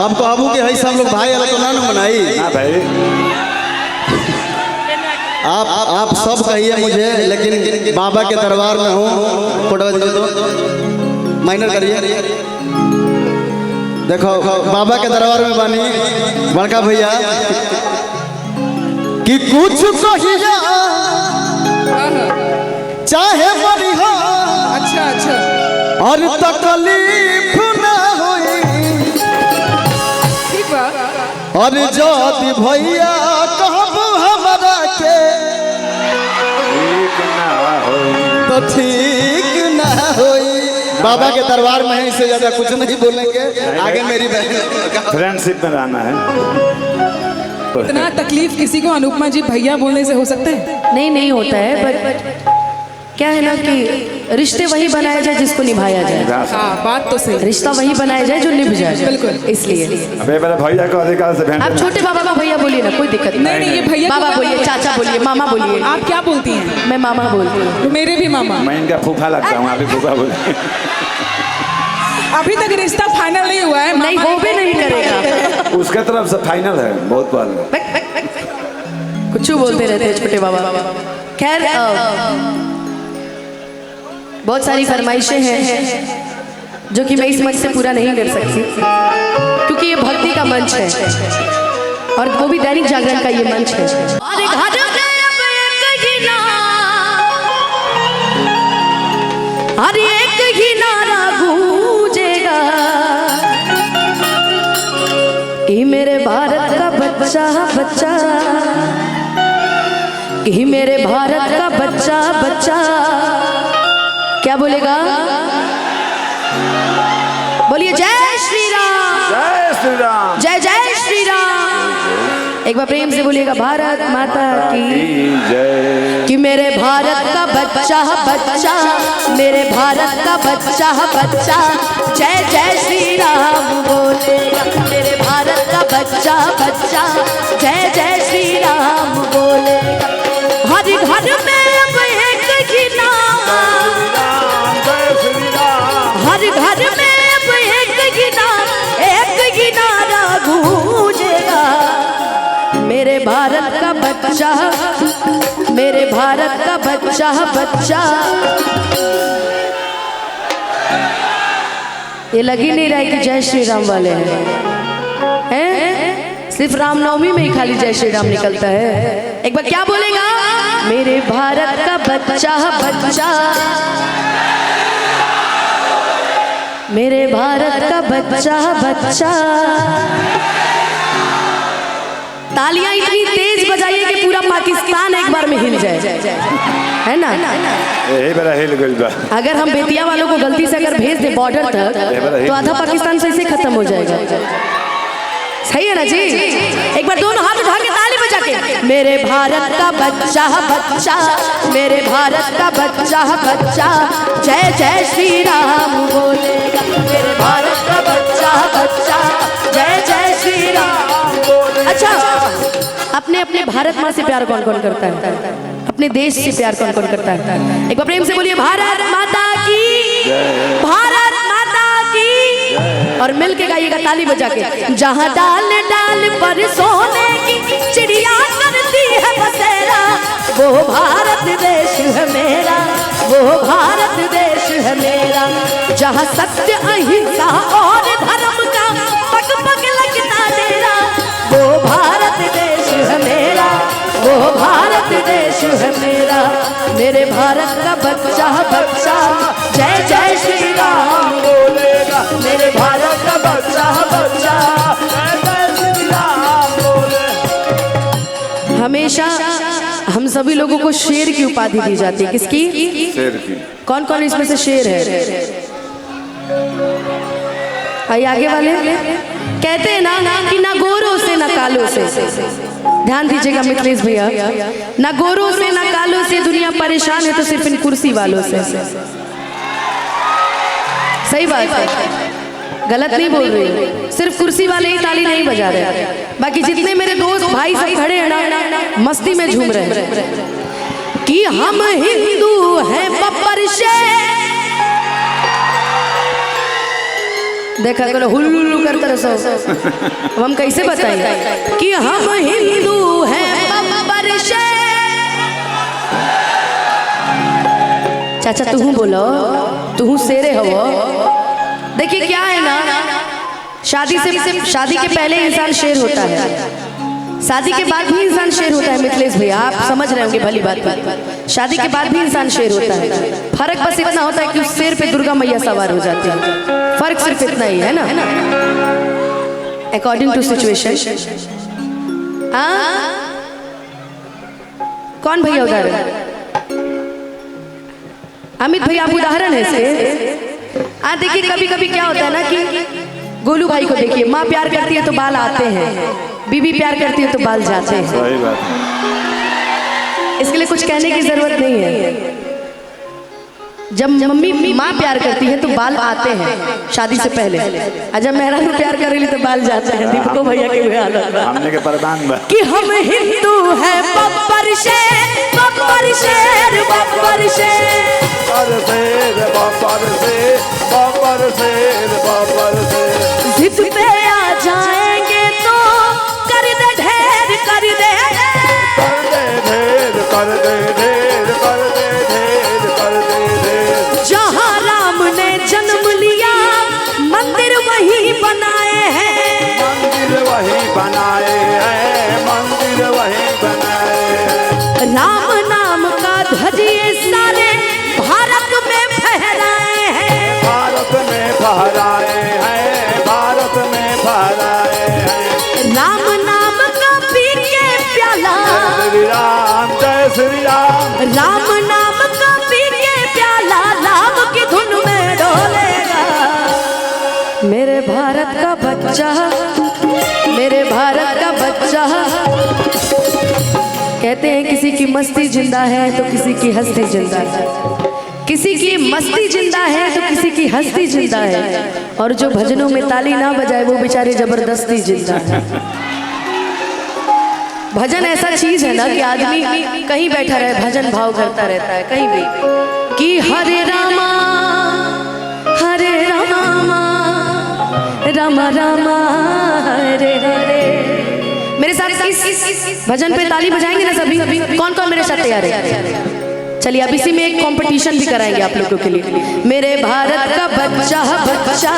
अब कहबू कि है सब लोग भाई अलग तो ना मनाई। हाँ भाई आप सब कहिए मुझे, लेकिन बाबा के दरबार में हूँ। फोटो दे दो, माइनर करिए। देखो बाबा के दरबार में बानी बड़का भैया कि कुछ कहिया चाहे बड़ी हो। अच्छा अच्छा और तकलीफ ना होई। ठीक बा। और ज्योति भैया कहबू हमरा के ठीक ना होई तो ठीक ना होई। बाबा के दरबार में है, इससे ज्यादा कुछ नहीं बोलेंगे। आगे मेरी बहन फ्रेंडशिप में रहना है। इतना तकलीफ किसी को अनुपमा जी भैया बोलने से हो सकता है? नहीं होता है, बट क्या है ना कि रिश्ते वही बनाया जाए जिसको निभाया जाए। हाँ बात तो सही। रिश्ता वही बनाया जाए जो निभ जाए। बिल्कुल। इसलिए अबे मेरे भैया को अधिकार से भेंट आप छोटे बाबा को भैया बोलिए ना, कोई दिक्कत नहीं नहीं ये भैया बाबा बोलिए, चाचा बोलिए, मामा बोलिए। आप क्या बोलती हैं? मैं मामा बोलती हूँ। तो मेरे भी मामा। मैं इनका फूफा लगता हूँ। अभी फूफा बोले अभी तक रिश्ता फाइनल नहीं हुआ है। नहीं वो भी नहीं करेगा। उसके तरफ से फाइनल है। बहुत बार कुछ बोलते रहते हैं छोटे बाबा। खैर बहुत सारी फरमाइशें हैं जो कि मैं इस मंच से पूरा नहीं कर सकती, क्योंकि ये भक्ति का मंच है और वो भी दैनिक जागरण का ये मंच है। हर एक ही नारा गूंजेगा कि मेरे भारत का बच्चा बच्चा, कि मेरे भारत का बच्चा बच्चा क्या बोलेगा? बोलिए जय श्री राम। जय श्री राम। जय जय श्री राम। एक बार प्रेम से बोलिएगा भारत माता की जय। कि मेरे भारत का बच्चा बच्चा, मेरे भारत का बच्चा बच्चा जय जय श्री राम बोलेगा। मेरे भारत का बच्चा बच्चा जय जय श्री राम बोलेगा। हर घर में अब एक ही नाम, हर घर में अब एक ही नारा गूंजेगा। मेरे भारत का बच्चा, मेरे भारत का बच्चा बच्चा। ये लग ही नहीं रहा है कि जय श्री राम वाले हैं। सिर्फ रामनवमी में ही खाली जय श्री राम निकलता है। एक बार क्या बोलेगा? मेरे भारत का बच्चा बच्चा, मेरे भारत का बच्चा बच्चा। तालियां इतनी तेज बजाइए कि पूरा पाकिस्तान एक बार में हिल जाए, है ना? यही बड़ा हिल गइल बा। अगर हम बेतिया वालों को गलती से अगर भेज दे बॉर्डर तक तो आधा पाकिस्तान से ऐसे खत्म हो जाएगा। सही है ना जी? एक बार दोनों हाथ उठा के ताली बजा के मेरे भारत का बच्चा बच्चा, मेरे भारत का बच्चा बच्चा जय जय श्री राम बोलेगा। मेरे भारत का बच्चा बच्चा जय जय श्री राम बोलेगा। अच्छा, अपने अपने भारत माँ से प्यार कौन कौन करता है? अपने देश से प्यार कौन कौन करता है? एक बार प्रेम से बोलिए भारत माता की, भारत माता की। और मिल के गाइएगा ताली बजा के। जहाँ डाल डाल पर सोने की चिड़िया करती है बसेरा, वो भारत देश है मेरा, वो भारत देश है मेरा। जहाँ सत्य अहिंसा और धर्म का पग पग लगता डेरा, वो भारत देश है मेरा, वो भारत देश है मेरा। मेरे भारत का बच्चा बच्चा जय जय श्री राम बोलेगा। मेरे भारत का बच्चा बच्चा जय जय श्री राम बोलेगा। हमेशा हम सभी लोगों को शेर की उपाधि दी जाती है। किसकी? शेर की। कौन कौन इसमें से शेर है? आइए आगे वाले। कहते हैं ना कि ना गोरों से ना कालों से, ध्यान दीजिएगा मिथिलेश भैया, ना गोरों से ना कालों से दुनिया परेशान है तो सिर्फ इन कुर्सी वालों से। सही बात है, गलत नहीं बोल रही। सिर्फ कुर्सी वाले ही ताली नहीं बजा रहे, बाकी जितने मेरे दोस्त भाई सब खड़े हैं ना मस्ती में झूम रहे हैं कि हम हिंदू हैं बब्बर शेर, देखा करो हुल्लू करते रहो। अब हम कैसे बताएं कि हम हिंदू हैं बब्बर शेर। चाचा तू बोलो, तू शेरे हो। देखिए क्या है ना, शादी के पहले इंसान शेर होता है, शादी के बाद भी इंसान शेर होता है। मिथिलेश भैया आप समझ रहे होंगे भली बात। शादी के बाद भी इंसान शेर होता है। फर्क बस इतना होता है कि उस शेर पे दुर्गा मैया सवार हो जाती है। फर्क सिर्फ इतना ही है ना, अकॉर्डिंग टू सिचुएशन। कौन भैया उदाहरण? अमित भैया आप उदाहरण है इसके। देखिए कभी कभी क्या होता है ना कि गोलू भाई को देखिए, माँ प्यार करती है तो बाल आते हैं, बीबी प्यार करती है तो बाल जाते हैं। सही बात है। इसके लिए कुछ कहने की जरूरत नहीं है। जब मम्मी माँ प्यार करती है तो बाल आते हैं शादी से पहले, और जब मेहरा को प्यार करेली तो बाल जाते हैं। दीपको भैया के हुए हालत हमने के परदान बा कि हम हिंदू हैं बब्बर शेर, बब्बर शेर, बब्बर शेर। बब्बर शेर, बब्बर शेर, बब्बर शेर, बब्बर शेर। जिद पे आ जाएंगे तो कर दे ढेर, कर दे ढेर, कर दे ढेर, कर दे ढेर, कर दे ढेर। जहाँ राम ने जन्म लिया मंदिर वहीं बनाए हैं, मंदिर वहीं बनाए हैं, मंदिर वहीं बनाए हैं। राम नाम का ध्वजिए सारे भारत में फहराए हैं, भारत में फहराए हैं, भारत में फहराए हैं। राम नाम का पी के प्याला, श्री राम, जय श्री राम। राम नाम का पी के प्याला राम की धुन में डोलेगा। मेरे भारत का बच्चा, मेरे भारत का बच्चा। कहते हैं किसी की मस्ती जिंदा है तो किसी की हस्ती जिंदा है, किसी की मस्ती जिंदा है तो किसी की हस्ती जिंदा है, और जो भजनों में ताली ना बजाए वो बेचारे जबरदस्ती जिंदा है। भजन ऐसा चीज है ना कि आदमी कहीं बैठा रहे भजन भाव करता रहता है कहीं भी, कि हरे रामा रामा रामा हरे हरे। मेरे साथ इस भजन पे ताली बजाएंगे ना सभी? कौन कौन मेरे साथ तैयार है? चलिए अब इसी में एक कंपटीशन भी कराएंगे आप लोगों के लिए। मेरे भारत का बच्चा बच्चा,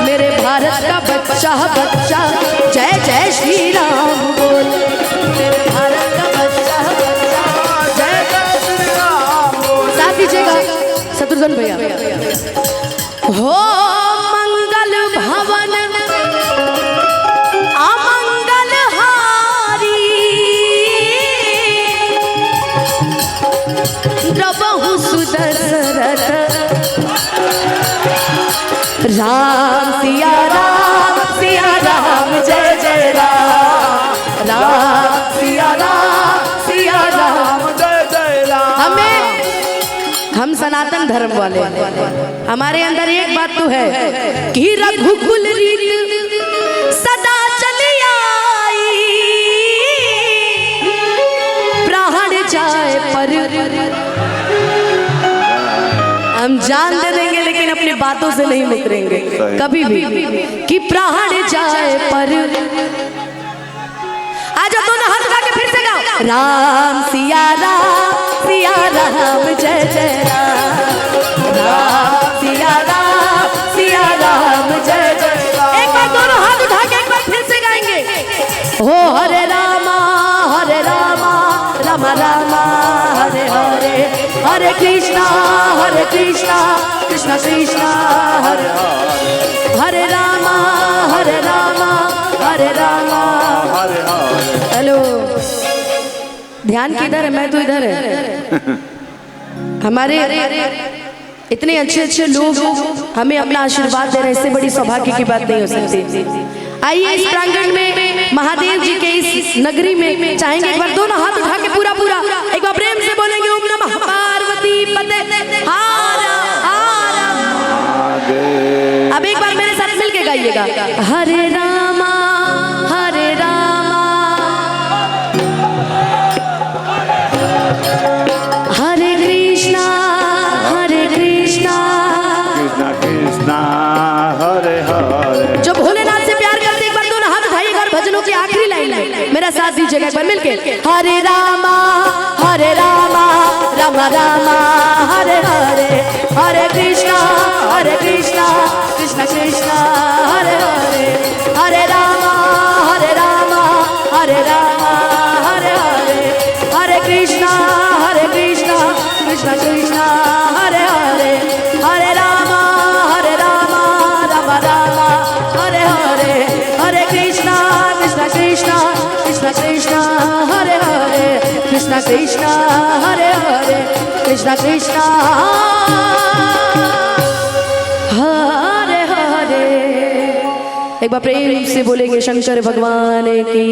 मेरे भारत का बच्चा बच्चा, जय जय श्री राम बोल। मेरे भारत का बच्चा बच्चा, जय जय श्री राम बोल। साथ दीजिएगा शत्रुघ्न भैया। हो मंगल भवन अमंगल हारी, द्रवहु सुदशरथ राम सिया राम, सिया राम जय जय राम, राम सिया राम जय जय राम। हम सनातन धर्म वाले, हमारे अंदर एक बात तो है कि रघुकुल रीत सदा चली आई, प्राण जाए पर हम जान दे देंगे लेकिन अपनी बातों से नहीं मुकरेंगे कभी भी, कि प्राण जाए पर। आज दोनों हाथ उठा के फिर से गाओ, राम सिया राम, सिया राम जय जय राम, राम सिया राम, सिया राम जय जय राम। एक बार दोनों हाथ उठा के एक बार फिर से गाएंगे, हो हरे रामा रामा रामा हरे हरे, हरे कृष्णा कृष्णा कृष्णा हरे हरे, हरे रामा हरे रामा हरे हरे। हेलो, ध्यान किधर है? मैं तो इधर है। हमारे इतने अच्छे अच्छे लोग हमें अपना आशीर्वाद दे रहे हैं, इससे बड़ी सौभाग्य की बात नहीं हो सकती। आइए इस प्रांगण में महादेव जी के इस नगरी में चाहेंगे एक बार दोनों हाथ उठा के पूरा पूरा एक बार प्रेम से बोलेंगे ओम नमः पार्वती पते हारा हारा। अब एक बार मेरे साथ मिलके गाइएगा, हरे रामा हरे कृष्णा कृष्णा कृष्णा हरे हरे। भजनों की आखिरी लाइन है, मेरा साथ दीजिएगा एक बार मिलके। हरे रामा राम रामा हरे हरे, हरे कृष्णा कृष्णा कृष्णा हरे हरे, हरे रामा हरे रामा हरे हरे, हरे कृष्णा कृष्णा कृष्णा हरे हरे, हरे रामा राम रामा हरे हरे, हरे कृष्णा कृष्णा कृष्णा हरे हरे, कृष्णा हरे हरे, कृष्णा हरे हरे। एक बार प्रेम से बोलेंगे शंकर भगवान की।